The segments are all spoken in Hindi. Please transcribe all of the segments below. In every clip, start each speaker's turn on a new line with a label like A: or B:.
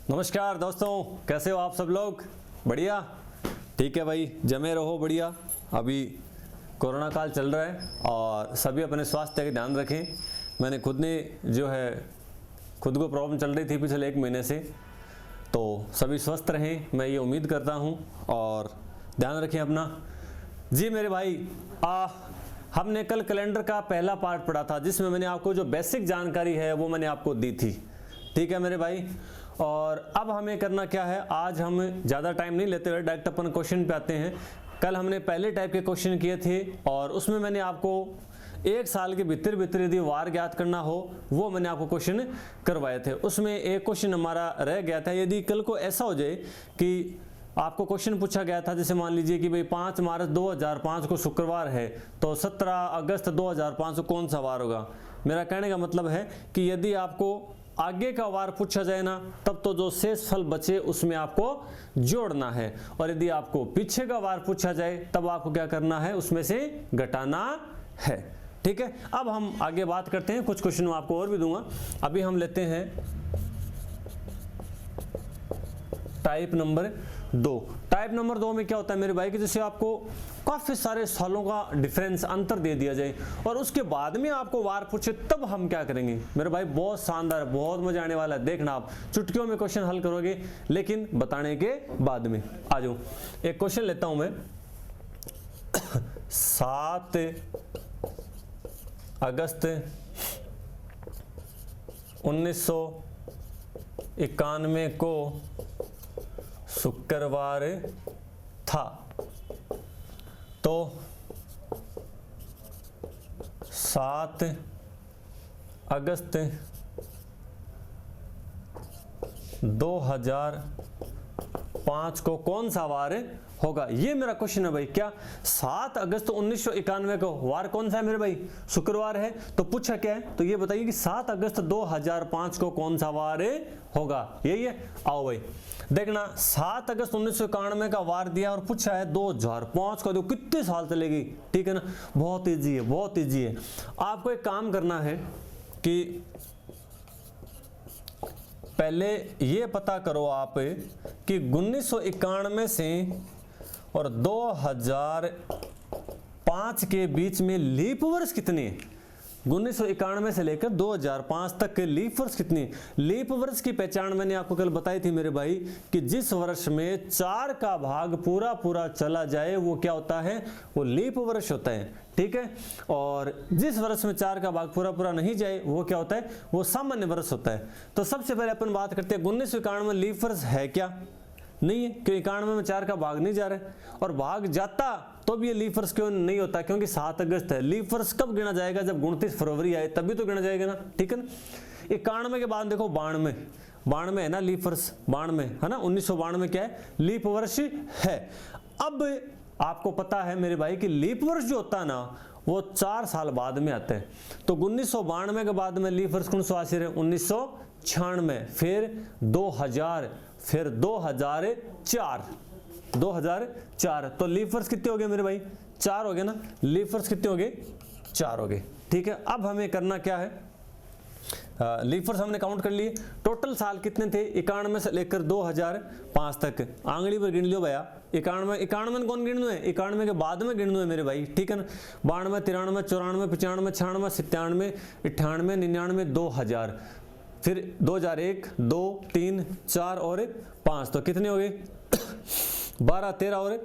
A: नमस्कार दोस्तों, कैसे हो आप सब लोग? बढ़िया, ठीक है भाई, जमे रहो बढ़िया। अभी कोरोना काल चल रहा है और सभी अपने स्वास्थ्य का ध्यान रखें। मैंने खुद ने खुद को प्रॉब्लम चल रही थी पिछले 1 महीने से, तो सभी स्वस्थ रहें, मैं ये उम्मीद करता हूँ और ध्यान रखें अपना। जी मेरे भाई, हमने कल कैलेंडर का पहला पार्ट पढ़ा था जिसमें मैंने आपको जो बेसिक जानकारी है वो मैंने आपको दी थी, ठीक है मेरे भाई। और अब हमें करना क्या है, आज हम ज़्यादा टाइम नहीं लेते हुए डायरेक्ट अपन क्वेश्चन पे आते हैं। कल हमने पहले टाइप के क्वेश्चन किए थे और उसमें मैंने आपको 1 साल के भीतर यदि वार ज्ञात करना हो वो मैंने आपको क्वेश्चन करवाए थे। उसमें एक क्वेश्चन हमारा रह गया था। यदि कल को ऐसा हो जाए कि आपको क्वेश्चन पूछा गया था, जैसे मान लीजिए कि भाई 5 मार्च 2005 को शुक्रवार है, तो 17 अगस्त 2005 को कौन सा वार होगा। मेरा कहने का मतलब है कि यदि आपको आगे का वार पूछा जाए ना, तब तो जो शेष फल बचे उसमें आपको जोड़ना है, और यदि आपको पीछे का वार पूछा जाए तब आपको क्या करना है, उसमें से घटाना है, ठीक है। अब हम आगे बात करते हैं, कुछ क्वेश्चन मैं आपको और भी दूंगा। अभी हम लेते हैं टाइप नंबर 2। टाइप नंबर 2 में क्या होता है मेरे भाई कि जैसे आपको काफी सारे सालों का डिफरेंस अंतर दे दिया जाए और उसके बाद में आपको वार पूछे, तब हम क्या करेंगे मेरे भाई। बहुत शानदार, बहुत मजा आने वाला है, देखना आप चुटकियों में क्वेश्चन हल करोगे, लेकिन बताने के बाद में। आ जाओ, एक क्वेश्चन लेता हूं मैं। 7 अगस्त 1991 को शुक्रवार था, तो 7 अगस्त 2005 को कौन सा वार होगा, ये मेरा क्वेश्चन है भाई। क्या 7 अगस्त 1991 को वार कौन सा है मेरे भाई? शुक्रवार है। तो पूछा क्या है, तो ये बताइए कि 7 अगस्त 2005 को कौन सा वार होगा, यही है। आओ भाई देखना, 7 अगस्त 1991 का वार दिया और पूछा है 2005 का, देखो कितने साल चलेगी, ठीक है ना। बहुत इजी है, बहुत इजी है। आपको एक काम करना है कि पहले ये पता करो आप कि 1991 से और 2005 के बीच में लीप वर्ष कितने हैं। 1991 से लेकर 2005 तक के लीप वर्ष कितने। लीप वर्ष की पहचान मैंने आपको कल बताई थी मेरे भाई कि जिस वर्ष में 4 का भाग पूरा चला जाए वो क्या होता है, वो लीप वर्ष होता है, ठीक है। और जिस वर्ष में 4 का भाग पूरा नहीं जाए वो क्या होता है, वो सामान्य वर्ष होता है। तो सबसे पहले अपन बात करते हैं 1991 में लीप वर्ष है क्या? नहीं है, क्योंकि 91 में 4 का भाग नहीं जा रहा है, और भाग जाता तो भी ये लीप वर्ष क्यों नहीं होता, क्योंकि 7 अगस्त है। लीप वर्ष कब गिना जाएगा, जब 29 फरवरी आए तभी तो गिना जाएगा ना, ठीक है ना। 91 के बाद देखो 92 है ना लीप वर्ष, 92 है ना, 1992 क्या है, लीप वर्ष है। अब आपको पता है मेरे भाई कि लीप वर्ष जो होता है ना वो 4 साल बाद में आता है। तो 1992 के बाद में लीप वर्ष कौन सा आसिर है, 1996, फिर 2000, फिर 2004। तो लीप वर्ष कितने हो गए मेरे भाई? 4 हो गए ना। लीप वर्ष कितने हो गए? 4 हो गए, ठीक है। अब हमें करना क्या है, लीप वर्ष हमने काउंट कर लिए। टोटल साल कितने थे 91 से लेकर 2005 तक, आंगली पर गिन लियो भैया। 91 कौन गिन है, 91 के बाद में गिन है मेरे भाई, ठीक है ना। 92, 93, 94, 95, 96, 97, 98, 99, 2000, फिर 2001, 2, 3, 4 और 5, तो कितने हो गए 12, 13 और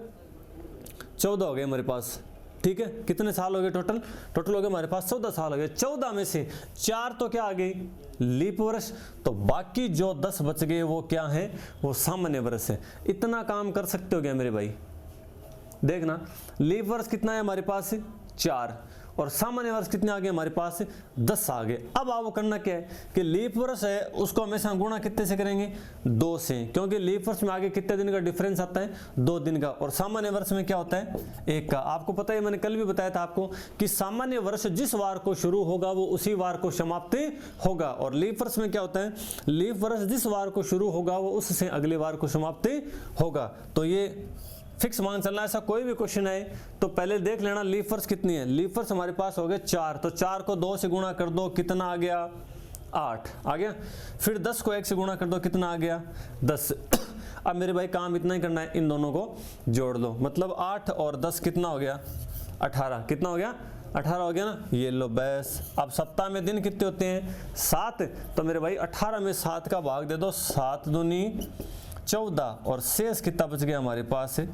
A: 14 हो गए हमारे पास, ठीक है। कितने साल हो गए टोटल हो गए हमारे पास 14 साल हो गए। 14 में से 4 तो क्या आ गई, लीप वर्ष, तो बाकी जो 10 बच गए वो क्या है, वो सामान्य वर्ष है। इतना काम कर सकते हो क्या मेरे भाई? देखना, लीप वर्ष कितना है हमारे पास, 4, और सामान्य वर्ष कितने आ गए हमारे पास, 10 आ गए। अब आपको करना क्या है कि लीप वर्ष है उसको हमेशा गुणा कितने से करेंगे, 2 से, क्योंकि लीप वर्ष में आगे कितने दिन का डिफरेंस आता है, 2 दिन का, और सामान्य वर्ष में क्या होता है, 1 का। आपको पता है, मैंने कल भी बताया था आपको कि सामान्य वर्ष जिस वार को शुरू होगा वो उसी वार को समाप्त होगा, और लीप वर्ष में क्या होता है, लीप वर्ष जिस वार को शुरू होगा वो उससे अगले वार को समाप्त होगा। तो ये फिक्स मान चलना। ऐसा कोई भी क्वेश्चन है तो पहले देख लेना लीफ वर्ष कितनी है। लीफ वर्ष हमारे पास हो गए 4, तो 4 को 2 से गुणा कर दो, कितना आ गया 8 आ गया। फिर 10 को 1 से गुणा कर दो, कितना आ गया 10। अब मेरे भाई काम इतना ही करना है, इन दोनों को जोड़ दो, मतलब 8 और 10 कितना हो गया 18। कितना हो गया 18 हो गया ना, ये लो बस। अब सप्ताह में दिन कितने होते हैं 7, तो मेरे भाई 18 में 7 का भाग दे दो, 7 दूनी 14 और शेष कितना बच गया हमारे पास है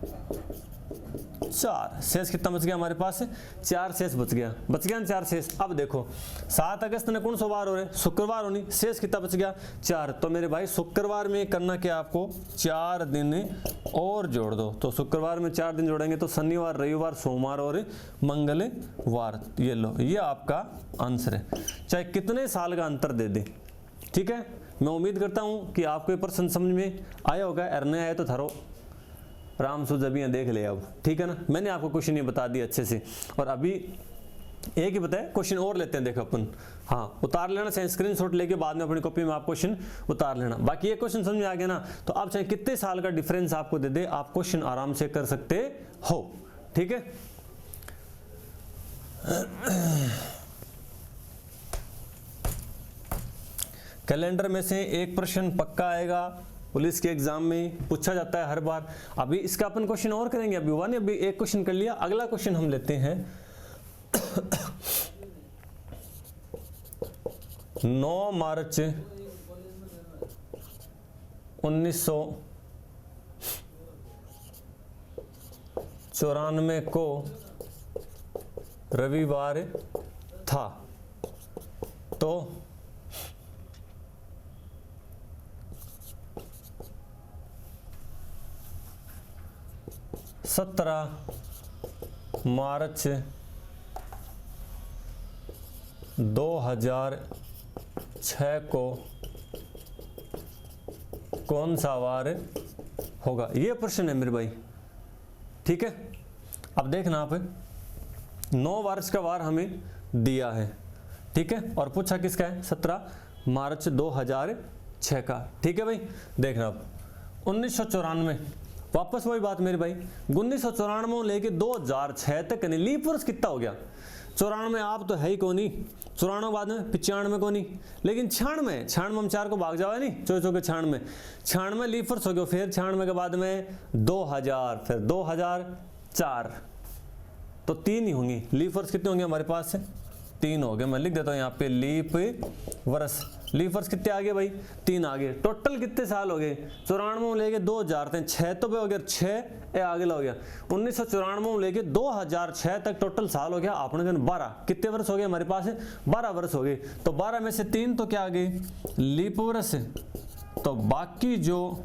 A: 4। शेष कितना बच गया हमारे पास है 4 शेष बच गया ना 4 शेष। अब देखो 7 अगस्त ने कौन सा वार हो रहे, शुक्रवार होनी, शेष कितना बच गया 4। तो मेरे भाई शुक्रवार में करना क्या आपको 4 दिन और जोड़ दो, तो शुक्रवार में 4 दिन जोड़ेंगे तो शनिवार रविवार सोमवार और मंगलवार। ये लो, ये आपका आंसर है, चाहे कितने साल का अंतर दे दे। ठीक है, मैं उम्मीद करता हूं कि आपको ये प्रश्न समझ में आया होगा, अगर नहीं आया तो थारो राम सुजबियाँ देख ले अब। ठीक है ना, मैंने आपको क्वेश्चन ये बता दिया अच्छे से, और अभी एक ही बताया, क्वेश्चन और लेते हैं। देखो अपन, हाँ उतार लेना, चाहे स्क्रीनशॉट लेके बाद में अपनी कॉपी में आप क्वेश्चन उतार लेना। बाकी ये क्वेश्चन समझ में आ गया ना, तो आप चाहे कितने साल का डिफरेंस आपको दे दे, आप क्वेश्चन आराम से कर सकते हो। ठीक है, कैलेंडर में से एक प्रश्न पक्का आएगा, पुलिस के एग्जाम में पूछा जाता है हर बार। अभी इसका अपन क्वेश्चन और करेंगे, अभी हुआ नहीं, अभी एक क्वेश्चन कर लिया। अगला क्वेश्चन हम लेते हैं 9 मार्च 1994 को रविवार था, तो 17 मार्च 2006 को कौन सा वार होगा, ये प्रश्न है मेरे भाई। ठीक है, अब देखना आप, 9 मार्च का वार हमें दिया है, ठीक है, और पूछा किसका है 17 मार्च 2006 का। ठीक है भाई, देखना आप 1994, वापस वही बात मेरे भाई, 1994 लेके 2006 तक लीप वर्ष कितना हो गया। 94 आप तो है ही कौन ही, 94 बाद में 95 कौन ही, लेकिन 96 हम 4 को भाग जाओ नहीं, चो के 96 लीप वर्ष हो गया। फिर 96 के बाद में 2000, फिर 2004, तो 3 ही होंगी लीप वर्ष। कितने होंगे हमारे पास से 3 हो गए। मैं लिख देता हूँ यहाँ पे लीप वर्ष। लीप वर्ष कितने आ गए भाई 3 आ गए। टोटल कितने साल हो गए 94 लेके 2000 तक, 6 तो हो गया, 6 आगे हो गया। 1994 लेके 2006 तक टोटल साल हो गया आपने 12। कितने वर्ष हो गए हमारे पास 12 वर्ष हो गए। तो 12 में से 3 तो क्या आ गए लीप वर्ष, तो बाकी जो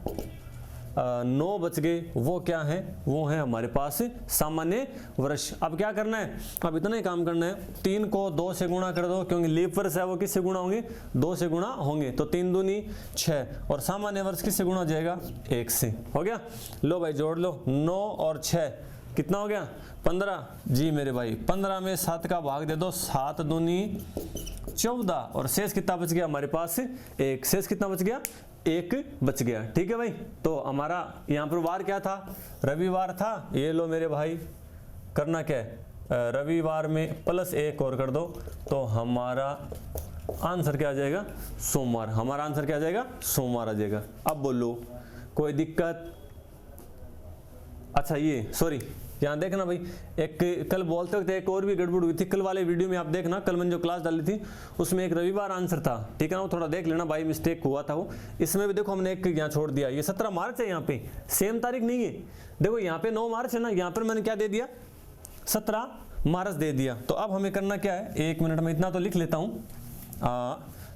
A: 9 बच गए वो क्या है, वो है हमारे पास सामान्य वर्ष। अब क्या करना है, अब इतना ही काम करना है, 3 को 2 से गुणा कर दो, क्योंकि लीप वर्ष है वो किससे गुणा होंगे 2 से गुणा होंगे, तो 3 दूनी 6, और सामान्य वर्ष किससे गुणा हो जाएगा 1 से। हो गया, लो भाई जोड़ लो, 9 और 6 कितना हो गया 15। जी मेरे भाई 15 में 7 का भाग दे दो, 7 दूनी 14, और शेष कितना बच गया हमारे पास 1। शेष कितना बच गया 1 बच गया। ठीक है भाई, तो हमारा यहाँ पर वार क्या था रविवार था। ये लो मेरे भाई, करना क्या है रविवार में +1 और कर दो, तो हमारा आंसर क्या आ जाएगा सोमवार। हमारा आंसर क्या आ जाएगा सोमवार आ जाएगा। अब बोलो कोई दिक्कत। अच्छा ये सॉरी यहाँ देखना भाई, एक कल बोलते वक्त एक और भी गड़बड़ हुई थी। कल वाले वीडियो में आप देखना, कल मैंने जो क्लास डाली थी उसमें एक रविवार आंसर था, ठीक है ना, वो थोड़ा देख लेना भाई, मिस्टेक हुआ था वो। इसमें भी देखो हमने एक यहाँ छोड़ दिया, ये 17 मार्च है, यहाँ पे सेम तारीख नहीं है। देखो यहाँ पे 9 मार्च है ना, यहाँ पर मैंने क्या दे दिया 17 मार्च दे दिया। तो अब हमें करना क्या है, 1 मिनट में इतना तो लिख लेता हूँ,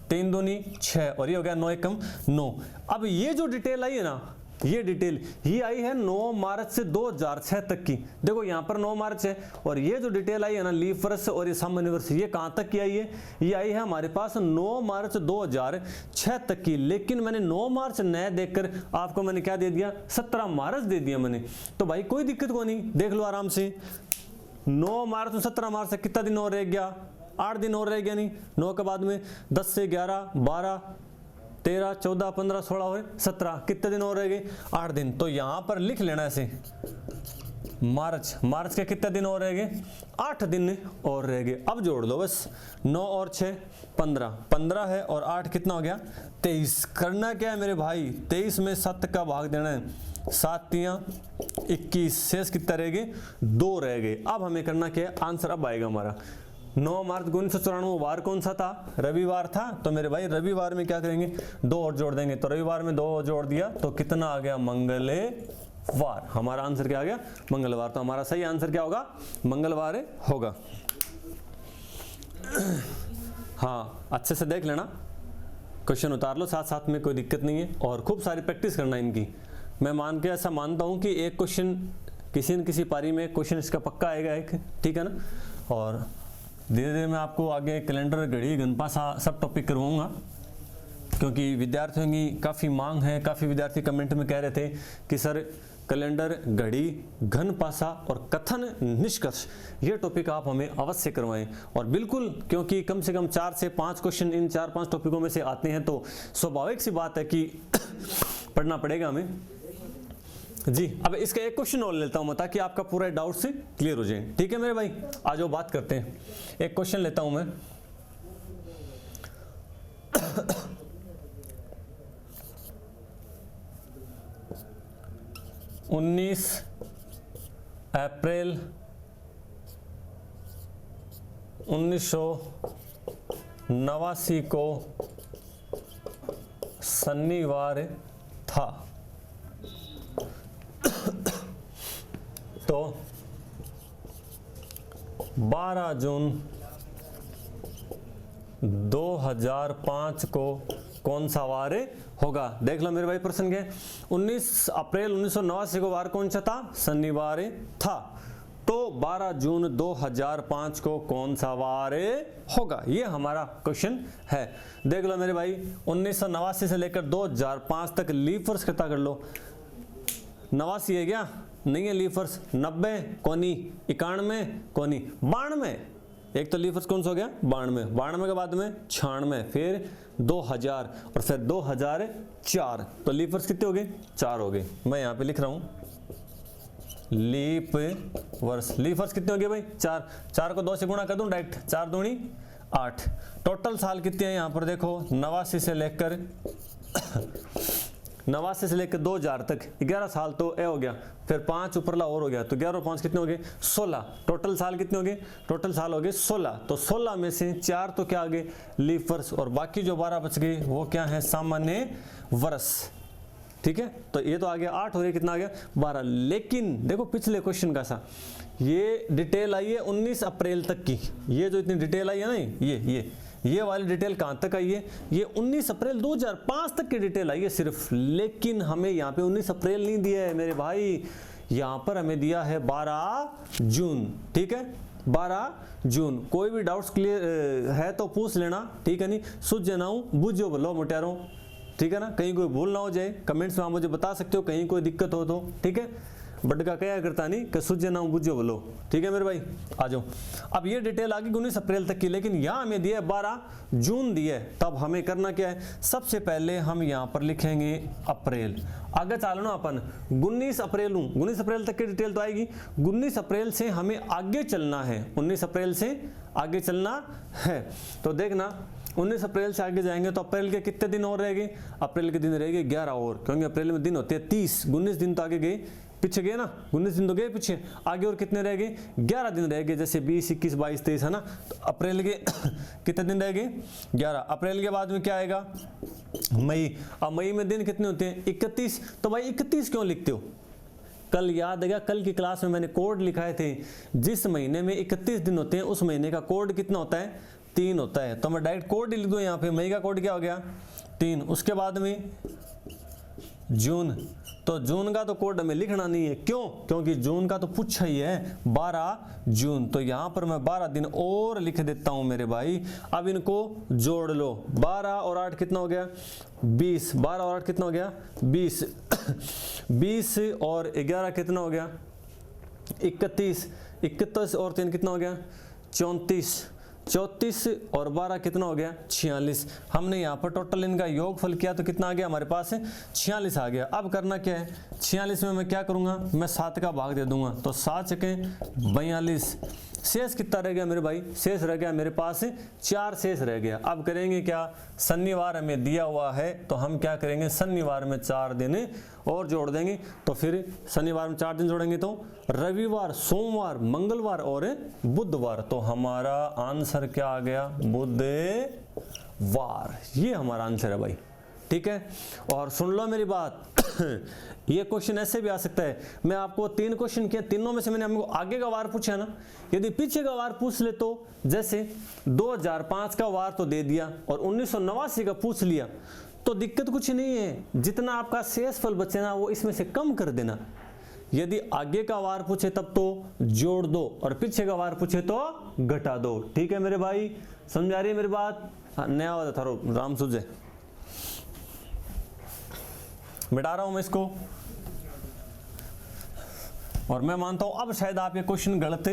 A: 3 दूनी 6, और ये हो गया 9 एकम 9। अब ये जो डिटेल आई है ना, ये डिटेल ये आई है 9 मार्च से 2006 तक की। देखो यहाँ पर 9 मार्च है, और ये जो डिटेल आई है ना लीप वर्ष और ये सामान्य वर्ष, ये कहाँ तक की आई है, ये आई है हमारे पास 9 मार्च 2006 तक की। लेकिन मैंने 9 मार्च नया देखकर आपको मैंने क्या दे दिया 17 मार्च दे दिया मैंने। तो भाई कोई दिक्कत को नहीं, देख लो आराम से। 9 मार्च में 17 मार्च से कितना दिन और रह गया 8 दिन और रह गया, नहीं 9 के बाद में 10 से 11 12 13 14 15 16 और 17, कितने दिन और रह गए 8 दिन। तो यहां पर लिख लेना ऐसे मार्च के कितने दिन और रह गए, 8 दिन और रह गए। अब जोड़ दो बस, 9 और 6 15 है और 8 कितना हो गया 23। करना क्या है मेरे भाई, 23 में 7 का भाग देना है, 7 तियां 21, शेष कितना रह गए 2 रह गए। अब हमें करना क्या है, आंसर अब आएगा हमारा 9 मार्च 1994 वार कौन सा था, रविवार था। तो मेरे भाई रविवार में क्या करेंगे, 2 और जोड़ देंगे। तो रविवार में 2 जोड़ दिया तो कितना आ गया, मंगलवार। हमारा आंसर क्या आ गया, मंगलवार। तो हमारा सही आंसर क्या होगा, मंगलवार होगा। हाँ, अच्छे से देख लेना, क्वेश्चन उतार लो साथ साथ में, कोई दिक्कत नहीं है। और खूब सारी प्रैक्टिस करना इनकी। मैं मान के ऐसा मानता हूँ कि एक क्वेश्चन किसी न किसी पारी में क्वेश्चन इसका पक्का आएगा एक, ठीक है ना। और धीरे धीरे मैं आपको आगे कैलेंडर, घड़ी, गणपासा सब टॉपिक करवाऊंगा, क्योंकि विद्यार्थियों की काफ़ी मांग है। काफ़ी विद्यार्थी कमेंट में कह रहे थे कि सर कैलेंडर, घड़ी, घनपासा और कथन निष्कर्ष ये टॉपिक आप हमें अवश्य करवाएं। और बिल्कुल, क्योंकि कम से कम 4 से 5 क्वेश्चन इन 4-5 टॉपिकों में से आते हैं, तो स्वाभाविक सी बात है कि पढ़ना पड़ेगा हमें जी। अब इसका एक क्वेश्चन और लेता हूं मैं, ताकि आपका पूरा डाउट से क्लियर हो जाए, ठीक है मेरे भाई। आज वो बात करते हैं, एक क्वेश्चन लेता हूं मैं। 19 अप्रैल 1989 को शनिवार था, तो 12 जून 2005 को कौन सा वार होगा। देख लो मेरे भाई प्रश्न के, 19 अप्रैल 1989 को वार कौन सा था, शनिवार था। तो 12 जून 2005 को कौन सा वार होगा, ये हमारा क्वेश्चन है। देख लो मेरे भाई, 1989 से लेकर 2005 तक लीप वर्ष कितना कर लो, 89 है क्या, नहीं है लीप वर्ष, 90 कोनी, 91 कोनी, 92, एक तो लीप वर्ष कौन सा हो गया 92, 92 के बाद में 96, फिर 2000 और फिर 2004। तो लीप वर्ष कितने हो गए, 4 हो गए। मैं यहाँ पे लिख रहा हूँ लीप वर्ष। लीप वर्ष कितने हो गए भाई, 4। 4 को 2 से गुणा कर दूं डायरेक्ट, 4 दूनी 8। टोटल साल कितने हैं यहाँ पर देखो, 89 से लेकर 2000 तक 11 साल तो ए हो गया, फिर 5 ऊपरला और हो गया, तो 11 और 5 कितने हो गए 16। टोटल साल कितने हो गए, टोटल साल हो गए 16। तो 16 में से 4 तो क्या आ गए लीप वर्ष, और बाकी जो 12 बच गए वो क्या है, सामान्य वर्ष, ठीक है। तो ये तो आ गया 8 हो गया, कितना आ गया 12। लेकिन देखो पिछले क्वेश्चन का सा, ये डिटेल आई है 19 अप्रैल तक की, ये जो इतनी डिटेल आई है ना, ये वाली डिटेल कहां तक आई है, ये 19 अप्रैल 2005 तक की डिटेल आई है सिर्फ। लेकिन हमें यहाँ पे 19 अप्रैल नहीं दिया है मेरे भाई, यहाँ पर हमें दिया है 12 जून, ठीक है, 12 जून। कोई भी डाउट्स क्लियर है तो पूछ लेना, ठीक है, नहीं सूझ जनाऊं बुझो बोलो मोटारों, ठीक है ना, कहीं कोई भूल ना हो जाए, कमेंट्स में आप मुझे बता सकते हो कहीं कोई दिक्कत हो तो, ठीक है। बट का क्या करता नहीं कि सूझे ना बुझो बोलो, ठीक है मेरे भाई, आ जाओ। अब ये डिटेल आ गई 19 अप्रैल तक की, लेकिन यहाँ हमें दिया है 12 जून दिया है। तब हमें करना क्या है, सबसे पहले हम यहाँ पर लिखेंगे अप्रैल, आगे चलो ना अपन 19 अप्रैल तक की डिटेल तो आएगी, 19 अप्रैल से हमें आगे चलना है, 19 अप्रैल से आगे चलना है। तो देखना 19 अप्रैल से आगे जाएंगे तो अप्रैल के कितने दिन और रहेंगे, अप्रैल के दिन रहेंगे 11 और, क्योंकि अप्रैल में दिन होते हैं 30, 19 दिन तो आगे गए, पीछे गए ना, 19 दिन तो गए पीछे, आगे और कितने रह गए 11 दिन रह गए, जैसे 20, 21, 22, 23 है ना। तो अप्रैल के कितने दिन रह गए 11। अप्रैल के बाद में क्या आएगा मई। अब मई में दिन कितने होते हैं 31। तो भाई 31 क्यों लिखते हो, कल याद है, कल की क्लास में मैंने कोड लिखाए थे, जिस महीने में 31 दिन होते हैं उस महीने का कोड कितना होता है 3 होता है। तो मैं डायरेक्ट कोड लिख दूं यहाँ पे, मई का कोड क्या हो गया 3। उसके बाद में जून, तो जून का तो कोड हमें लिखना नहीं है, क्यों, क्योंकि जून का तो पूछा ही है 12 जून। तो यहां पर मैं 12 दिन और लिख देता हूं मेरे भाई। अब इनको जोड़ लो, 12 और 8 कितना हो गया 20, 12 और 8 कितना हो गया 20 20 और 11 कितना हो गया 31, 31 और 3 कितना हो गया 34, 34 और 12 कितना हो गया 46। हमने यहाँ पर टोटल इनका योगफल किया तो कितना आ गया हमारे पास है 46 आ गया। अब करना क्या है 46 में मैं क्या करूँगा, मैं 7 का भाग दे दूंगा तो 7 चकें 42। शेष कितना रह गया मेरे भाई, शेष रह गया मेरे पास 4 शेष रह गया। अब करेंगे क्या, शनिवार हमें दिया हुआ है तो हम क्या करेंगे, शनिवार में 4 दिन और जोड़ देंगे। तो फिर शनिवार में 4 दिन जोड़ेंगे तो रविवार, सोमवार, मंगलवार और बुधवार। तो हमारा आंसर क्या आ गया, बुधवार। ये हमारा आंसर है भाई, ठीक है। और सुन लो मेरी बात ये क्वेश्चन ऐसे भी आ सकता है, मैं आपको 3 क्वेश्चन किए, तीनों में से मैंने हमको आगे का वार पूछा ना, यदि पीछे का वार पूछ ले तो जैसे 2005 का वार तो दे दिया और 1989 का पूछ लिया तो दिक्कत कुछ नहीं है, जितना आपका शेष फल बचे ना वो इसमें से कम कर देना। यदि आगे का वार पूछे तब तो जोड़ दो और पीछे का वार पूछे तो घटा दो, ठीक है मेरे भाई, समझ आ रही है मेरी बात। नया वाला थारो राम सुझे मिटा रहा हूं मैं इसको, और मैं मानता हूं अब शायद आप ये क्वेश्चन गलत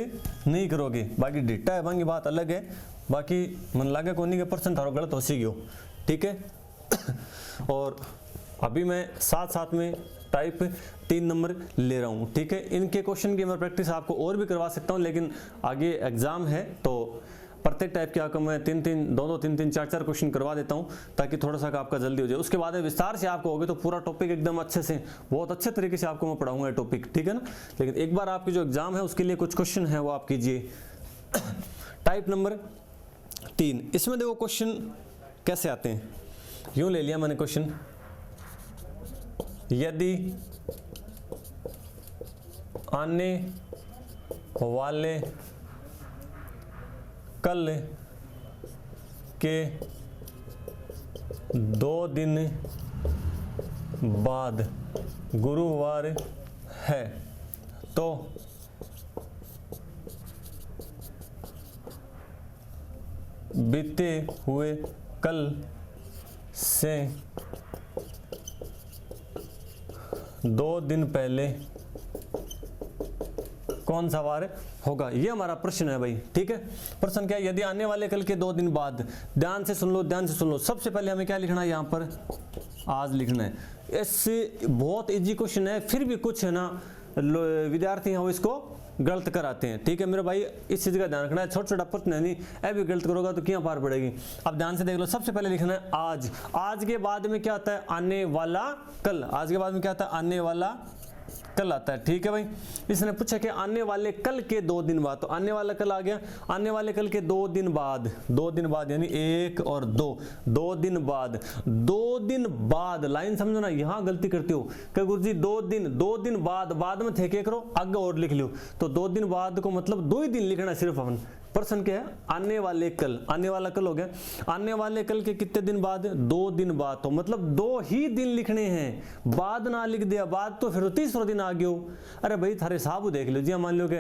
A: नहीं करोगे। बाकी डिट्टा है बाकी बात अलग है, बाकी मन लगे कोनी के परसेंट थारो गलत हो सी गयो, ठीक है। और अभी मैं साथ साथ में टाइप 3 नंबर ले रहा हूं, ठीक है। इनके क्वेश्चन की मैं प्रैक्टिस आपको और भी करवा सकता हूं, लेकिन आगे एग्जाम है तो प्रत्येक टाइप के आपको मैं 3-3 4 क्वेश्चन करवा देता हूं ताकि थोड़ा सा आपका जल्दी हो जाए। उसके बाद विस्तार से आपको होगे तो पूरा टॉपिक एकदम अच्छे से बहुत अच्छे तरीके से आपको मैं पढ़ाऊंगा टॉपिक, ठीक है ना। लेकिन एक बार आपकी जो एग्जाम है उसके लिए कुछ क्वेश्चन है वो आप कीजिए। टाइप नंबर 3, इसमें देखो क्वेश्चन कैसे आते हैं, यूं ले लिया मैंने क्वेश्चन, यदि आने वाले कल के 2 दिन बाद गुरुवार है तो बीते हुए कल से 2 दिन पहले कौन सा वार होगा, ये हमारा प्रश्न है भाई, ठीक है। प्रश्न क्या है, यदि आने वाले कल के 2 दिन बाद, ध्यान से सुन लो, ध्यान से सुन लो। सबसे पहले हमें क्या लिखना है, यहाँ पर आज लिखना है। इससे बहुत इजी क्वेश्चन है, फिर भी कुछ है ना विद्यार्थी हैं वो इसको गलत कराते हैं, ठीक है मेरे भाई, इस चीज का ध्यान रखना है। छोटा छोटा प्रश्न है नहीं, ऐ गलत करोगा तो क्या पार पड़ेगी। अब ध्यान से देख लो, सबसे पहले लिखना है आज, आज के बाद में क्या आता है, आने वाला कल, आज के बाद में क्या आता है, आने वाला कल आता है, ठीक है भाई। इसने पूछा कि आने वाले कल के 2 दिन बाद, तो आने वाला कल आ गया, आने वाले कल के 2 दिन बाद, 2 दिन बाद यानी 1 और 2 दिन बाद, 2 दिन बाद, लाइन समझो ना, यहां गलती करते हो कि गुरुजी 2 दिन बाद में थे क्या करो आगे और लिख लो, तो 2 दिन बाद को मतलब 2 ही दिन लिखना सिर्फ अपन। प्रश्न क्या है, आने वाले कल, आने वाला कल हो गया, आने वाले कल के कितने दिन बाद, 2 दिन बाद, तो मतलब 2 ही दिन लिखने हैं, बाद ना लिख दिया, बाद तो फिर 30वां दिन आ गयो। अरे भाई थारे साहब देख लो जी, मान लो कि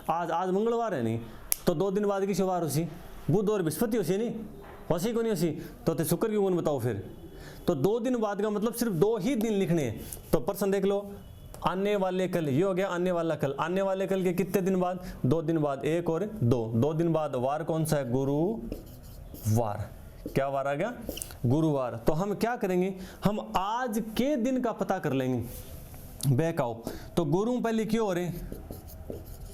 A: आज मंगलवार है नहीं तो 2 दिन बाद की शुक्रवार होसी, बुध और बृहस्पति होसी नहीं होसी को नहीं होसी, तो शुक्र क्यों कौन बताओ फिर। तो 2 दिन बाद का मतलब सिर्फ 2 ही दिन लिखने हैं। तो प्रश्न देख लो, आने वाले कल, ये हो गया आने वाला कल, आने वाले कल के कितने दिन बाद, 2 दिन बाद, 1 और 2 दिन बाद, वार कौन सा है, गुरुवार। क्या वार आ गया, गुरुवार। तो हम क्या करेंगे, हम आज के दिन का पता कर लेंगे। बैक आओ, तो गुरु पहले क्यों हो रहे,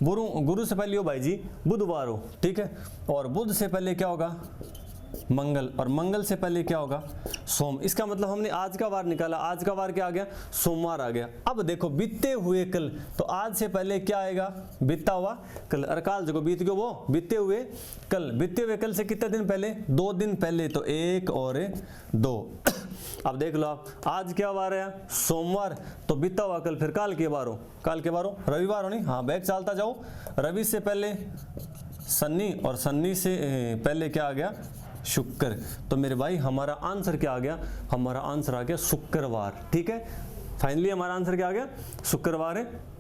A: गुरु से पहले हो भाई जी बुधवार हो, ठीक है, और बुध से पहले क्या होगा, मंगल, और मंगल से पहले क्या होगा, सोम। इसका मतलब हमने आज का वार निकाला, आज का वार क्या आ गया, सोमवार आ गया। अब देखो बीते हुए कल, तो आज से पहले क्या आएगा, बीता हुआ कल, अरकाल देखो बीत गयो वो, बीते हुए कल, बीते हुए कल से कितने दिन पहले, 2 दिन पहले, तो 1 और 2। अब देख लो आप, आज क्या वार है, सोमवार, तो बीता हुआ कल, फिर काल के बार हो, काल के बार हो रविवार हो नहीं, हाँ बैग चालता जाओ, रवि से पहले शनि और शनि से पहले क्या आ गया, शुक्र। तो मेरे भाई हमारा आंसर क्या आ गया, हमारा आंसर आ गया शुक्रवार, ठीक है। फाइनली हमारा आंसर क्या आ गया, शुक्रवार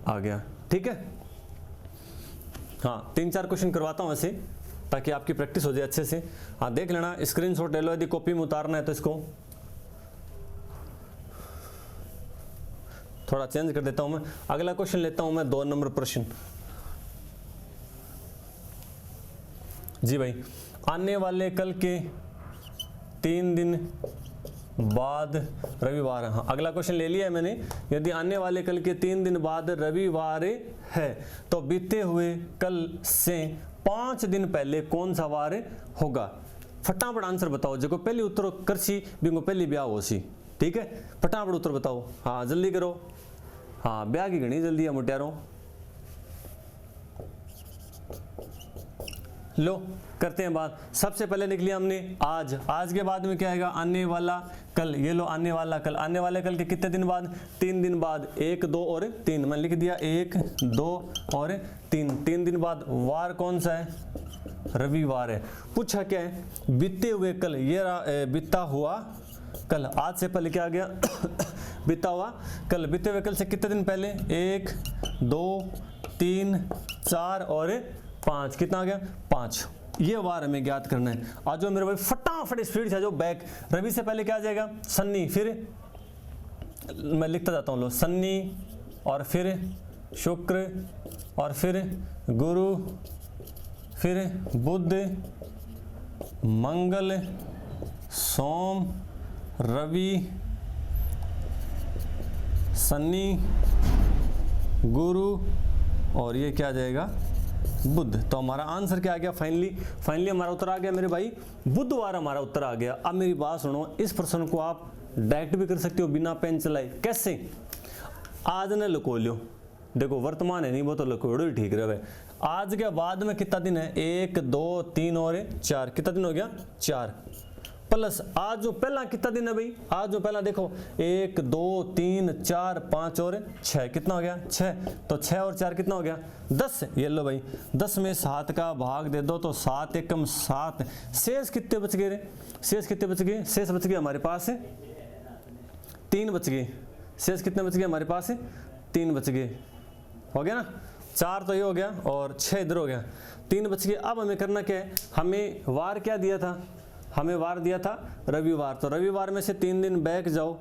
A: आ गया, ठीक है। हाँ 3-4 क्वेश्चन करवाता हूँ ऐसे ताकि आपकी प्रैक्टिस हो जाए अच्छे से। हाँ देख लेना, स्क्रीनशॉट ले लो, यदि कॉपी में उतारना है तो इसको थोड़ा चेंज कर देता हूं मैं। अगला क्वेश्चन लेता हूं मैं 2 नंबर प्रश्न। जी भाई, आने वाले कल के 3 दिन बाद रविवार। हाँ, अगला क्वेश्चन ले लिया है मैंने। यदि आने वाले कल के 3 दिन बाद रविवार है तो बीते हुए कल से 5 दिन पहले कौन सा वार होगा? फटाफट आंसर बताओ। जो पहले उत्तर करसी बिंगो पहली ब्याह हो सी। ठीक है, फटाफट उत्तर बताओ। हाँ जल्दी करो। हाँ, ब्याह की घनी जल्दी है मुटियारों। लो करते हैं बात। सबसे पहले निकली हमने आज। आज के बाद में क्या आएगा? आने वाला कल। ये लो आने वाला कल। आने वाले कल के कितने दिन बाद? 3 दिन बाद। 1 2 और 3। मैं लिख दिया 1 2 और 3। 3 दिन बाद वार कौन सा है? रविवार है। पूछा क्या है? बीते हुए कल। ये बीता हुआ कल। आज से पहले क्या आ गया? बीता हुआ कल। बीते हुए कल से कितने दिन पहले? 1 2 3 4 और 5। कितना आ गया? 5। ये वार हमें ज्ञात करना है। आज जो मेरे भाई फटाफट स्पीड से आ जाओ। बैक रवि से पहले क्या आ जाएगा? शनि। फिर मैं लिखता जाता हूँ। लो शनि और फिर शुक्र और फिर गुरु, फिर बुध, मंगल, सोम, रवि, शनि, गुरु और ये क्या आ जाएगा? बुध। तो हमारा आंसर क्या आ गया? फाइनली हमारा उत्तर आ गया मेरे भाई, बुधवार हमारा उत्तर आ गया। अब मेरी बात सुनो, इस प्रश्न को आप डायरेक्ट भी कर सकते हो बिना पेन चलाए। कैसे? आज ने लुको लियो। देखो वर्तमान है नहीं, वो तो लुकोड़ो ही ठीक रहे। आज के बाद में कितना दिन है? 1 2 3 और 4। कितना दिन हो गया? 4 प्लस आज जो पहला कितना दिन है भाई? आज जो पहला देखो 1 2 3 4 5 और 6। कितना हो गया? 6। तो 6 और 4 कितना हो गया? 10। ये लो भाई, 10 में 7 का भाग दे दो तो 7 एकम 7। शेष कितने बच गए रे? शेष कितने बच गए? शेष बच गए हमारे पास 3 बच गए। शेष कितने बच गए हमारे पास? 3 बच गए। हो गया ना? 4 तो ये हो गया और 6 इधर हो गया। 3 बच गए। अब हमें करना क्या है? हमें वार क्या दिया था? हमें वार दिया था रविवार। तो रविवार में से 3 दिन बैक जाओ।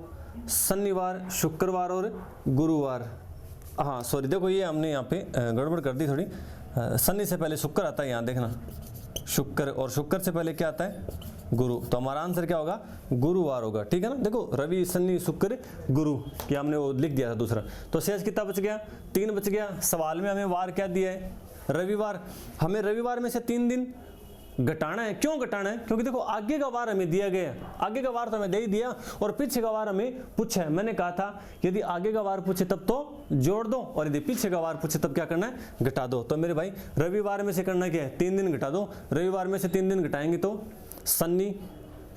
A: शनिवार, शुक्रवार और गुरुवार। हाँ सॉरी, देखो ये हमने यहाँ पे गड़बड़ कर दी थोड़ी। शनि से पहले शुक्र आता है, यहाँ देखना शुक्र, और शुक्र से पहले क्या आता है? गुरु। तो हमारा आंसर क्या होगा? गुरुवार होगा। ठीक है ना? देखो रवि शनि शुक्र गुरु, क्या हमने वो लिख दिया था दूसरा। तो शेष कितना बच गया? 3 बच गया। सवाल में हमें वार क्या दिया है? रविवार। हमें रविवार में से 3 दिन घटाना है। क्यों घटाना है? क्योंकि देखो आगे का वार हमें दिया गया है। आगे का वार तो हमें दे ही दिया और पीछे का वार हमें पूछा है। मैंने कहा था यदि आगे का वार पूछे तब तो जोड़ दो और यदि पीछे का वार पूछे तब क्या करना है? घटा दो। तो मेरे भाई रविवार में से करना क्या है? 3 दिन घटा दो। रविवार में से 3 दिन घटाएंगे तो शनि,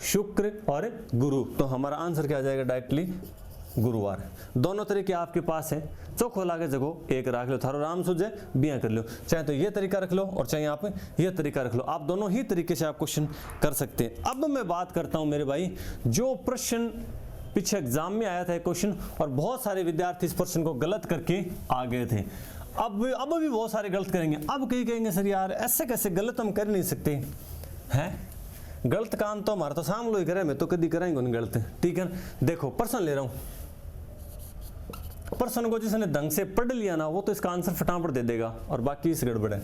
A: शुक्र और गुरु। तो हमारा आंसर क्या आ जाएगा? डायरेक्टली गुरुवार। दोनों तरीके आपके पास है। चौखो लागे जगह एक रख लो, थारो राम सुझे बिया कर लो। चाहे तो ये तरीका रख लो और चाहे आप ये तरीका रख लो। आप दोनों ही तरीके से आप क्वेश्चन कर सकते हैं। अब मैं बात करता हूं मेरे भाई, जो प्रश्न पीछे एग्जाम में आया था क्वेश्चन और बहुत सारे विद्यार्थी इस प्रश्न को गलत करके आ गए थे। अब भी बहुत सारे गलत करेंगे। अब कहीं कहेंगे सर यार ऐसे कैसे, गलत हम कर नहीं सकते हैं। गलत काम तो हमारा तो सामने ही करे, मैं तो कभी कराएंगे उन गलत। ठीक है, देखो प्रश्न ले रहा हूं। प्रश्न को जिसने ढंग से पढ़ लिया ना वो तो इसका आंसर फटाफट दे देगा और बाकी इस गड़बड़ है।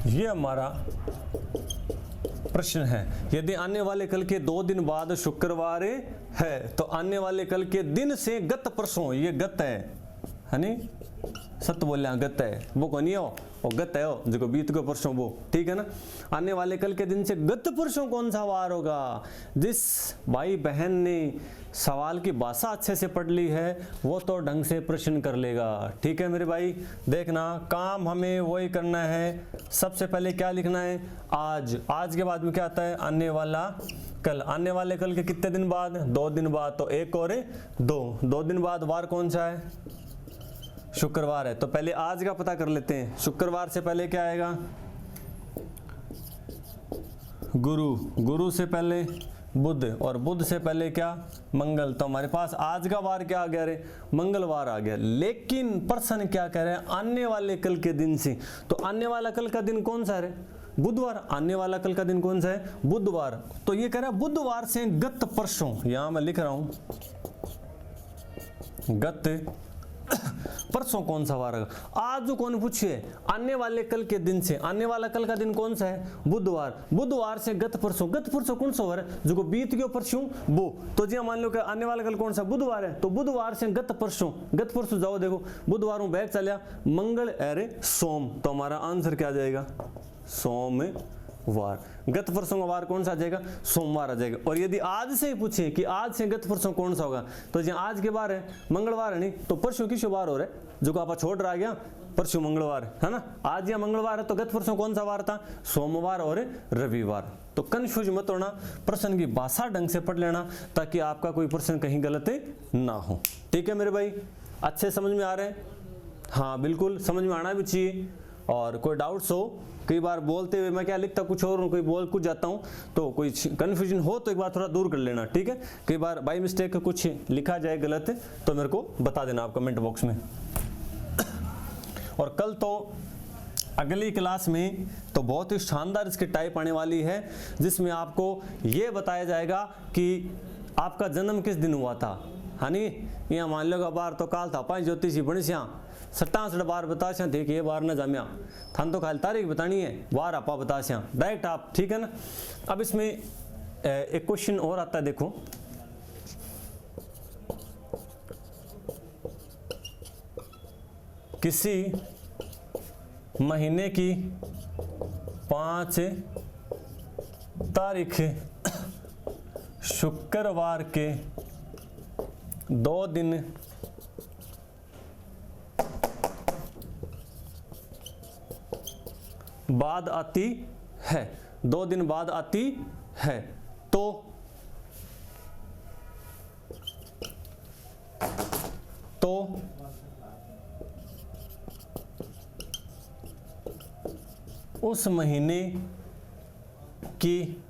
A: ये हमारा प्रश्न है। यदि आने वाले कल के 2 दिन बाद शुक्रवार है तो आने वाले कल के दिन से गत परसों, ये गत है नहीं? सत्य बोलिया गत है, वो कौन हो? वो गत है हो जो बीत को परसों वो। ठीक है ना? आने वाले कल के दिन से गत परसों कौन सा वार होगा? जिस भाई बहन ने सवाल की भाषा अच्छे से पढ़ ली है वो तो ढंग से प्रश्न कर लेगा। ठीक है मेरे भाई, देखना काम हमें वही करना है। सबसे पहले क्या लिखना है? आज। आज के बाद में क्या आता है? आने वाला कल। आने वाले कल के कितने दिन बाद? 2 दिन बाद। तो 1 और 2। 2 दिन बाद वार कौन सा है? शुक्रवार है। तो पहले आज का पता कर लेते हैं। शुक्रवार से पहले क्या आएगा? गुरु, गुरु से पहले बुध और बुध से पहले क्या मंगल। तो हमारे पास आज का वार क्या आ गया रे, मंगलवार आ गया। लेकिन प्रश्न क्या कह रहे हैं, आने वाले कल के दिन से। तो आने वाला कल का दिन कौन सा है, बुधवार। आने वाला कल का दिन कौन सा है, बुधवार। तो ये कह रहा है बुधवार से गत परसों, यहां मैं लिख रहा हूं गत परसों कौन सा वार है। आज जो कौन पूछिए आने वाले कल के दिन से, आने वाला कल का दिन कौन सा है, बुधवार। बुधवार से गत परसों, गत परसों कौन सा वार है, जो बीत गयो परसों वो। तो जी मान लो कि आने वाला कल कौन सा, बुधवार है। तो बुधवार से गत परसों, गत परसों जाओ देखो, बुधवार में बैग चलिया, मंगल अरे सोम। तो हमारा आंसर क्या आ जाएगा, सोमवार। गत परसों का वार कौन सा आ जाएगा, सोमवार आ जाएगा। और यदि आज से ही पूछे कि आज से गत परसों कौन सा होगा, तो जी आज के बार है मंगलवार है, नहीं तो परसों किस वार हो रहा है, जो को आप छोड़ रहा गया परसों मंगलवार है ना। आज या मंगलवार है तो गत परसों कौन सा वार था, सोमवार और रविवार। तो कंफ्यूज मत होना, प्रश्न की भाषा ढंग से पढ़ लेना ताकि आपका कोई प्रश्न कहीं गलत ना हो। ठीक है मेरे भाई, अच्छे समझ में आ रहे हैं, हाँ बिल्कुल समझ में आना भी चाहिए। और कोई डाउट्स हो, कई बार बोलते हुए मैं क्या लिखता कुछ और, कोई बोल कुछ जाता हूँ, तो कोई कन्फ्यूजन हो तो एक बार थोड़ा दूर कर लेना, ठीक है। कई बार बाय मिस्टेक कुछ लिखा जाए गलत तो मेरे को बता देना आप कमेंट बॉक्स में। और कल तो अगली क्लास में तो बहुत ही शानदार इसकी टाइप आने वाली है, जिसमें आपको ये बताया जाएगा कि आपका जन्म किस दिन हुआ था, हानी यहाँ मान लो बार तो काल था 5 ज्योतिषी बणस्या 67 बार बतास्या थे कि ये बार न जाम्या थान, तो खाली तारीख बतानी है, बार आपा बतास्या डायरेक्ट आप, ठीक है ना। अब इसमें एक क्वेश्चन और आता है, देखो किसी महीने की 5 तारीख शुक्रवार के 2 दिन बाद आती है, 2 दिन बाद आती है, तो उस महीने की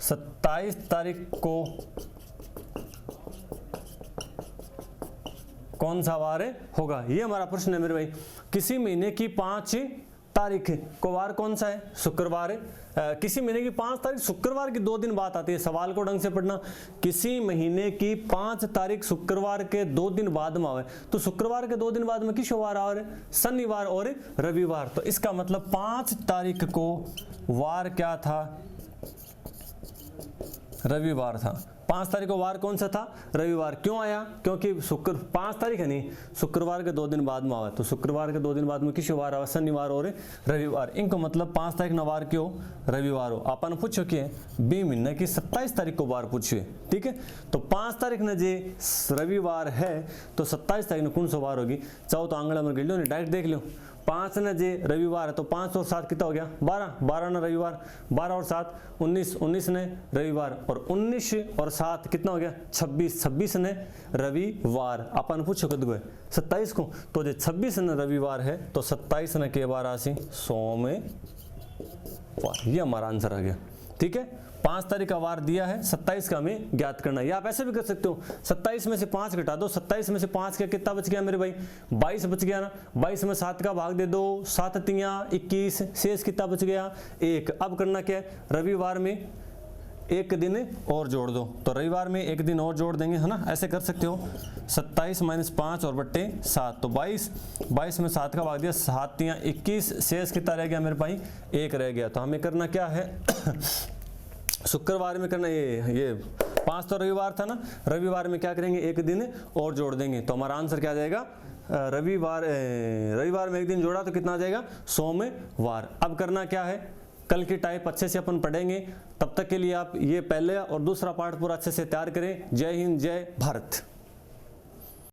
A: 27 तारीख को कौन सा वार होगा। ये हमारा प्रश्न है मेरे भाई। किसी महीने की 5 तारीख को वार कौन सा है, शुक्रवार है। किसी महीने की 5 तारीख शुक्रवार की 2 दिन बाद आती है। सवाल को ढंग से पढ़ना, किसी महीने की 5 तारीख शुक्रवार के 2 दिन बाद में आवे, तो शुक्रवार के 2 दिन बाद में किस वार आ रहे, शनिवार और रविवार। तो इसका मतलब 5 तारीख को वार क्या था, रविवार था। 5 तारीख को वार कौन सा था, रविवार। क्यों आया, क्योंकि 5 तारीख है नहीं, शुक्रवार के 2 दिन बाद में आवा, तो शुक्रवार के 2 दिन बाद में किस वार आवा, शनिवार और रविवार। इनको मतलब 5 तारीख न वार क्यों, रविवार हो। अपन पूछो कि बी महीने की 27 तारीख को वार पूछिए, ठीक है। तो 5 तारीख न जे रविवार है तो 27 तारीख न कौन सा वार होगी, चाहो तो आंगड़ा में गिर लो, नहीं डायरेक्ट देख लो। 5 न जे रविवार है तो 5 और 7 कितना हो गया, 12, 12 न रविवार, 12 और 7 19, 19 ने रविवार, और 19 और 7 कितना हो गया, 26, 26 ने रविवार। अपन पूछो कद को 27 को, तो जो 26 न रविवार है तो 27 न के बार आसी सोमवार, ये हमारा आंसर आ गया, ठीक है। 5 तारीख का वार दिया है, 27 का हमें ज्ञात करना है। या आप ऐसे भी कर सकते हो, 27 में से 5 घटा दो, 27 में से 5 का कितना बच गया मेरे भाई, 22 बच गया ना। 22 में 7 का भाग दे दो, 7 तिया 21, शेष कितना बच गया, 1। अब करना क्या है, रविवार में 1 दिन और जोड़ दो, तो रविवार में 1 दिन और जोड़ देंगे, है ना, ऐसे कर सकते हो। 27 - 5 और बट्टे 7, तो 22, 22 में 7 का भाग दिया, 7 तिया 21, शेष कितना रह गया मेरे भाई, 1 रह गया। तो हमें करना क्या है, शुक्रवार में करना, ये 5 तो रविवार था ना, रविवार में क्या करेंगे, 1 दिन और जोड़ देंगे, तो हमारा आंसर क्या आ जाएगा, रविवार में 1 दिन जोड़ा तो कितना आ जाएगा, सोमवार। अब करना क्या है, कल की टाइप अच्छे से अपन पढ़ेंगे, तब तक के लिए आप ये पहले और दूसरा पार्ट पूरा अच्छे से तैयार करें। जय हिंद, जय भारत।